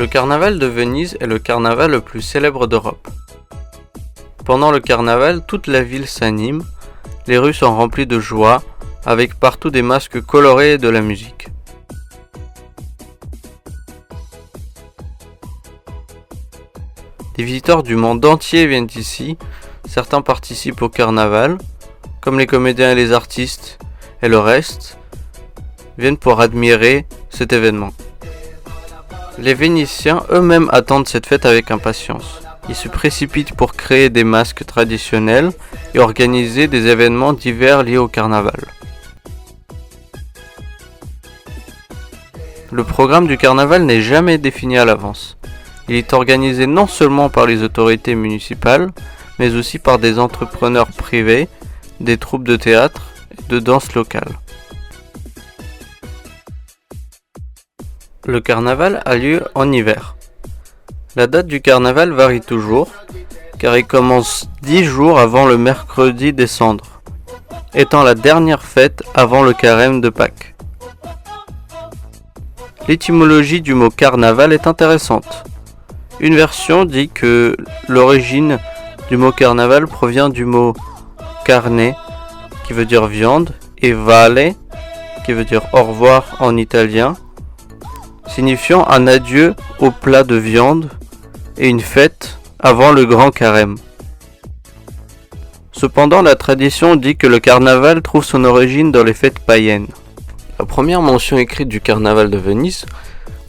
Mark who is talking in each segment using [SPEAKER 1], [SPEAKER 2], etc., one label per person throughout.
[SPEAKER 1] Le carnaval de Venise est le carnaval le plus célèbre d'Europe. Pendant le carnaval, toute la ville s'anime, les rues sont remplies de joie, avec partout des masques colorés et de la musique. Des visiteurs du monde entier viennent ici, certains participent au carnaval, comme les comédiens et les artistes, et le reste viennent pour admirer cet événement. Les Vénitiens eux-mêmes attendent cette fête avec impatience. Ils se précipitent pour créer des masques traditionnels et organiser des événements divers liés au carnaval. Le programme du carnaval n'est jamais défini à l'avance. Il est organisé non seulement par les autorités municipales, mais aussi par des entrepreneurs privés, des troupes de théâtre et de danse locales. Le carnaval a lieu en hiver. La date du carnaval varie toujours, car il commence 10 jours avant le mercredi des Cendres, étant la dernière fête avant le carême de Pâques. L'étymologie du mot carnaval est intéressante. Une version dit que l'origine du mot carnaval provient du mot carne, qui veut dire viande, et vale, qui veut dire au revoir en italien, signifiant un adieu au plat de viande et une fête avant le grand carême. Cependant, la tradition dit que le carnaval trouve son origine dans les fêtes païennes. La première mention écrite du carnaval de Venise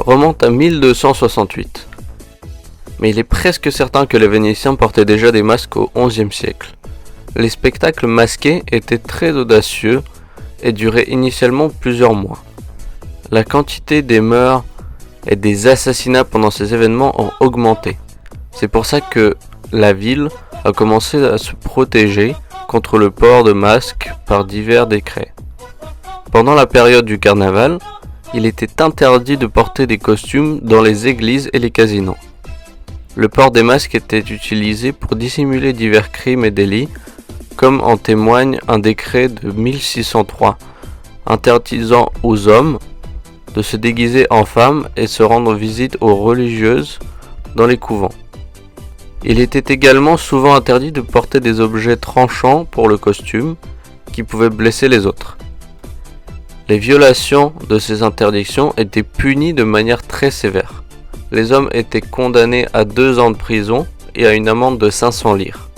[SPEAKER 1] remonte à 1268. Mais il est presque certain que les Vénitiens portaient déjà des masques au XIe siècle. Les spectacles masqués étaient très audacieux et duraient initialement plusieurs mois. La quantité des meurtres et des assassinats pendant ces événements ont augmenté. C'est pour ça que la ville a commencé à se protéger contre le port de masques par divers décrets. Pendant la période du carnaval, il était interdit de porter des costumes dans les églises et les casinos. Le port des masques était utilisé pour dissimuler divers crimes et délits, comme en témoigne un décret de 1603, interdisant aux hommes de se déguiser en femmes et se rendre visite aux religieuses dans les couvents. Il était également souvent interdit de porter des objets tranchants pour le costume, qui pouvaient blesser les autres. Les violations de ces interdictions étaient punies de manière très sévère. Les hommes étaient condamnés à 2 ans de prison et à une amende de 500 lire.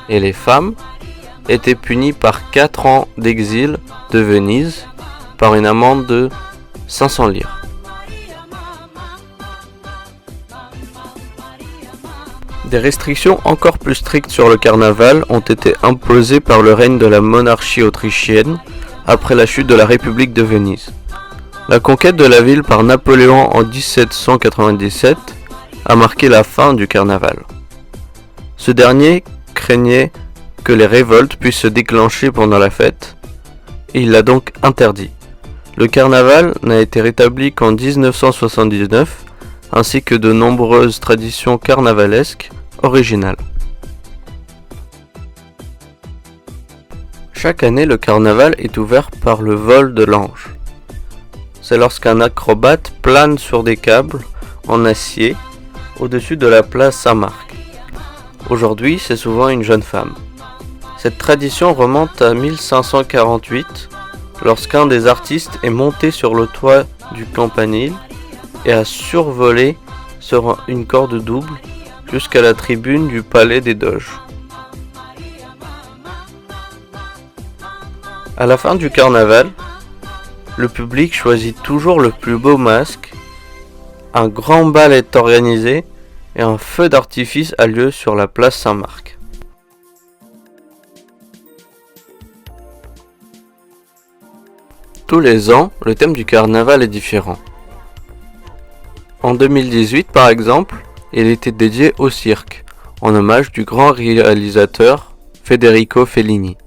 [SPEAKER 1] Et les femmes étaient punies par 4 ans d'exil de Venise par une amende de 500 lire. Des restrictions encore plus strictes sur le carnaval ont été imposées par le règne de la monarchie autrichienne après la chute de la République de Venise. La conquête de la ville par Napoléon en 1797 a marqué la fin du carnaval. Ce dernier craignait que les révoltes puissent se déclencher pendant la fête, et il l'a donc interdit. Le carnaval n'a été rétabli qu'en 1979, ainsi que de nombreuses traditions carnavalesques originales. Chaque année, le carnaval est ouvert par le vol de l'ange. C'est lorsqu'un acrobate plane sur des câbles en acier au-dessus de la place Saint-Marc. Aujourd'hui, c'est souvent une jeune femme. Cette tradition remonte à 1548, lorsqu'un des artistes est monté sur le toit du campanile et a survolé sur une corde double jusqu'à la tribune du palais des Doges. À la fin du carnaval, le public choisit toujours le plus beau masque, un grand bal est organisé et un feu d'artifice a lieu sur la place Saint-Marc. Tous les ans, le thème du carnaval est différent. En 2018, par exemple, il était dédié au cirque, en hommage du grand réalisateur Federico Fellini,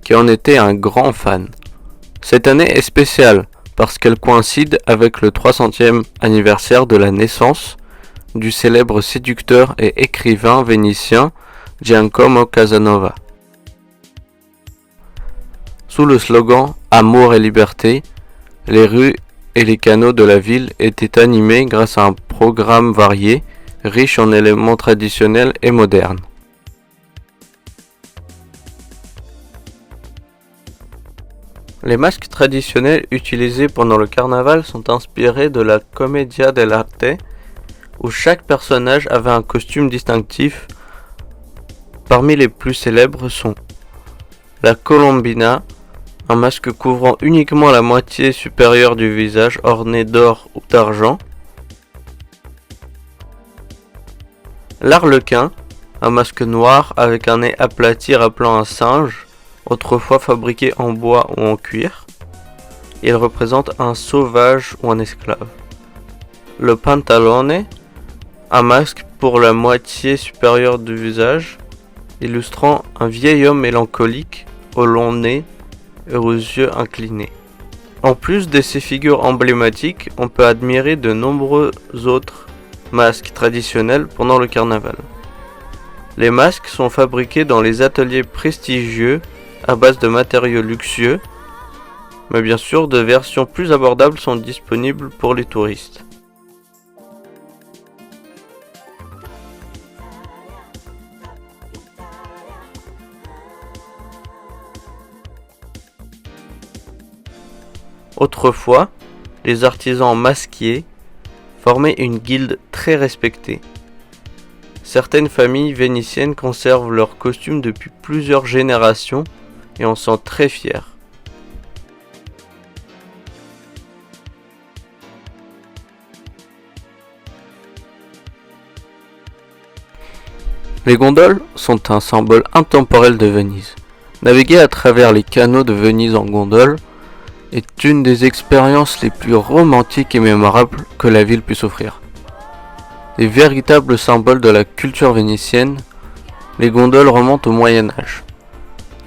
[SPEAKER 1] qui en était un grand fan. Cette année est spéciale parce qu'elle coïncide avec le 300e anniversaire de la naissance du célèbre séducteur et écrivain vénitien Giacomo Casanova. Sous le slogan « Amour et liberté », les rues et les canaux de la ville étaient animés grâce à un programme varié, riche en éléments traditionnels et modernes. Les masques traditionnels utilisés pendant le carnaval sont inspirés de la Commedia dell'arte, où chaque personnage avait un costume distinctif. Parmi les plus célèbres sont la Colombina, un masque couvrant uniquement la moitié supérieure du visage orné d'or ou d'argent. L'Arlequin, un masque noir avec un nez aplati rappelant un singe, autrefois fabriqué en bois ou en cuir. Il représente un sauvage ou un esclave. Le Pantalone, un masque pour la moitié supérieure du visage, illustrant un vieil homme mélancolique, au long nez et aux yeux inclinés. En plus de ces figures emblématiques, on peut admirer de nombreux autres masques traditionnels pendant le carnaval. Les masques sont fabriqués dans les ateliers prestigieux à base de matériaux luxueux, mais bien sûr de versions plus abordables sont disponibles pour les touristes. Autrefois, les artisans masquiers formaient une guilde très respectée. Certaines familles vénitiennes conservent leurs costumes depuis plusieurs générations et en sont très fiers. Les gondoles sont un symbole intemporel de Venise. Naviguer à travers les canaux de Venise en gondole est une des expériences les plus romantiques et mémorables que la ville puisse offrir. Des véritables symboles de la culture vénitienne, les gondoles remontent au Moyen-Âge.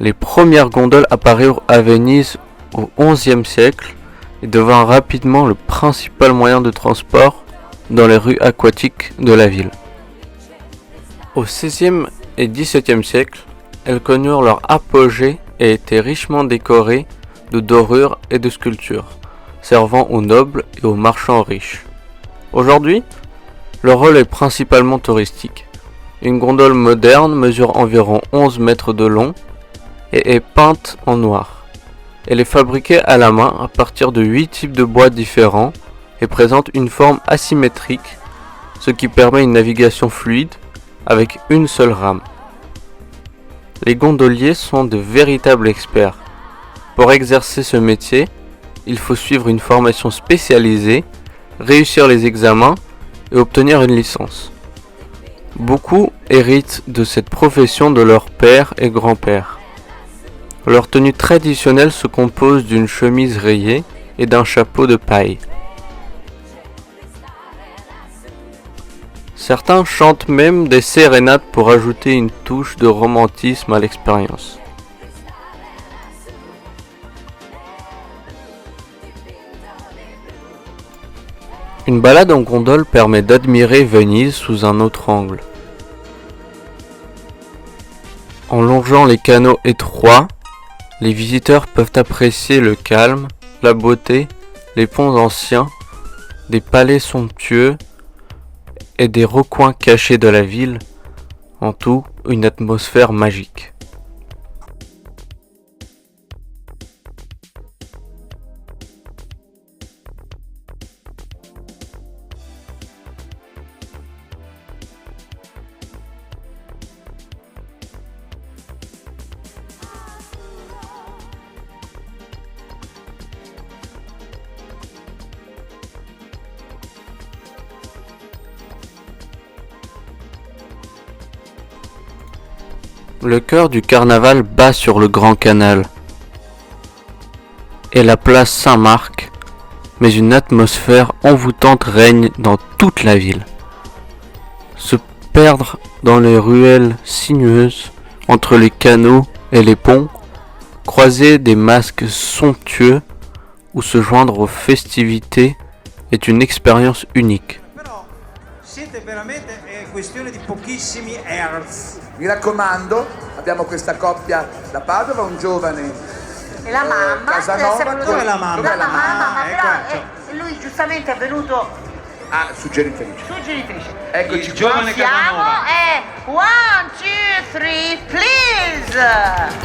[SPEAKER 1] Les premières gondoles apparurent à Venise au XIe siècle et devinrent rapidement le principal moyen de transport dans les rues aquatiques de la ville. Au XVIe et XVIIe siècle, elles connurent leur apogée et étaient richement décorées de dorures et de sculptures, servant aux nobles et aux marchands riches. Aujourd'hui, le rôle est principalement touristique. Une gondole moderne mesure environ 11 mètres de long et est peinte en noir. Elle est fabriquée à la main à partir de 8 types de bois différents et présente une forme asymétrique, ce qui permet une navigation fluide avec une seule rame. Les gondoliers sont de véritables experts. Pour exercer ce métier, il faut suivre une formation spécialisée, réussir les examens et obtenir une licence. Beaucoup héritent de cette profession de leur père et grand-père. Leur tenue traditionnelle se compose d'une chemise rayée et d'un chapeau de paille. Certains chantent même des sérénades pour ajouter une touche de romantisme à l'expérience. Une balade en gondole permet d'admirer Venise sous un autre angle. En longeant les canaux étroits, les visiteurs peuvent apprécier le calme, la beauté, les ponts anciens, des palais somptueux et des recoins cachés de la ville, en tout une atmosphère magique. Le cœur du carnaval bat sur le Grand Canal et la place Saint-Marc, mais une atmosphère envoûtante règne dans toute la ville. Se perdre dans les ruelles sinueuses, entre les canaux et les ponts, croiser des masques somptueux ou se joindre aux festivités est une expérience unique.
[SPEAKER 2] Siete veramente questione di pochissimi hertz.
[SPEAKER 3] Mi raccomando, abbiamo questa coppia da Padova, un giovane E la mamma,
[SPEAKER 4] Casanova,
[SPEAKER 3] deve essere venuto-
[SPEAKER 2] dove è la mamma?
[SPEAKER 3] La mamma,
[SPEAKER 2] Ecco,
[SPEAKER 3] però lui giustamente è venuto
[SPEAKER 4] suggeritrice.
[SPEAKER 3] suggeritrice.
[SPEAKER 4] Eccoci
[SPEAKER 2] Il giovane
[SPEAKER 3] Siamo
[SPEAKER 2] Casanova.
[SPEAKER 3] e 1, 2, 3, please!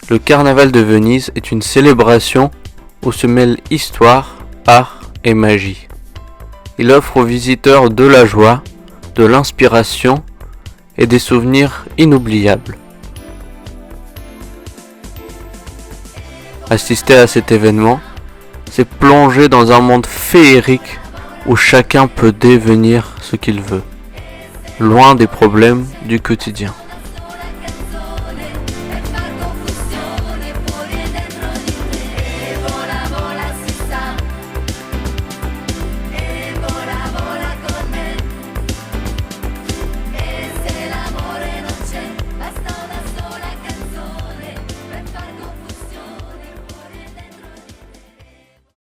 [SPEAKER 1] Le carnaval de Venise est une célébration où se mêlent histoire, art et magie. Il offre aux visiteurs de la joie, de l'inspiration et des souvenirs inoubliables. Assister à cet événement, c'est plonger dans un monde féerique où chacun peut devenir ce qu'il veut, loin des problèmes du quotidien.